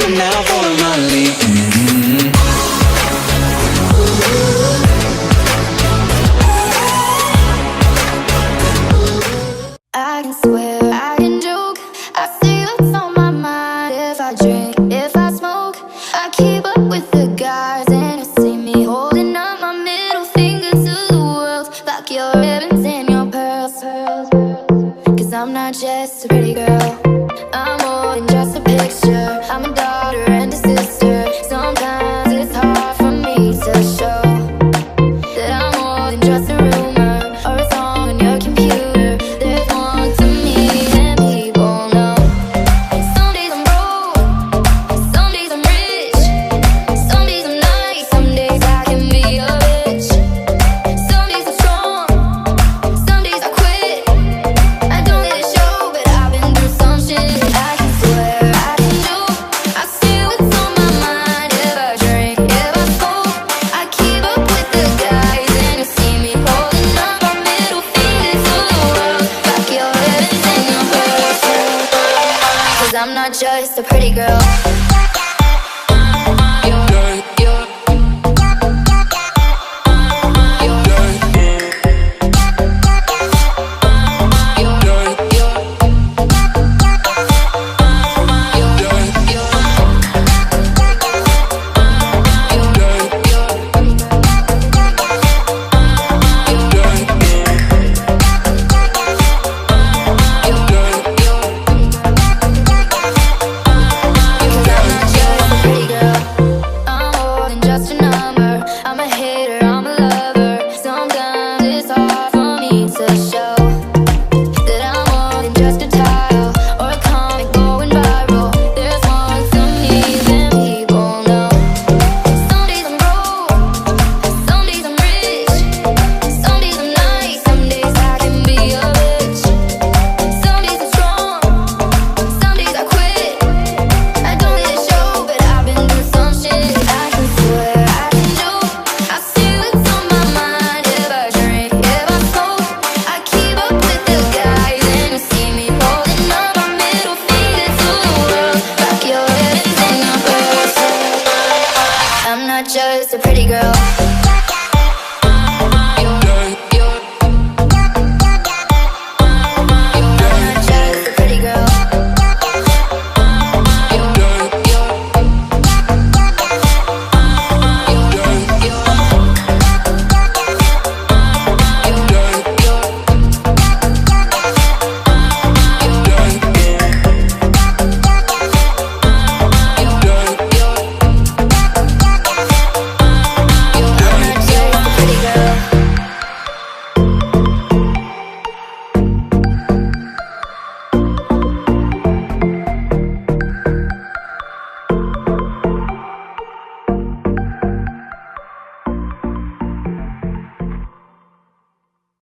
coming now for my leave. I can swear, I can joke, I say what's on my mind. If I drink, if I smoke, I keep up with the guys. And you see me holding up my middle finger to the world. Fuck your ribbons and your pearls. Cause I'm not just a pretty girl, I'm more than just a picture. I'm a daughter and a sister. Sometimes it's hard for me to show that I'm more than just a rumor or a song on your computer. There's more to me than people know. Some days I'm broke, some days I'm rich, some days I'm nice, some days I can be a bitch. Some days I'm strong, some days I quit. I don't let it show, but I've been through some shit. I can swear, I can joke, I say what's on my mind. If I drink, if I smoke, I keep up with the guys. And you see me holding up my middle finger to the world. Fuck your ribbons and your pearls. Cause I'm not just a pretty girl. I'm not just a pretty girl.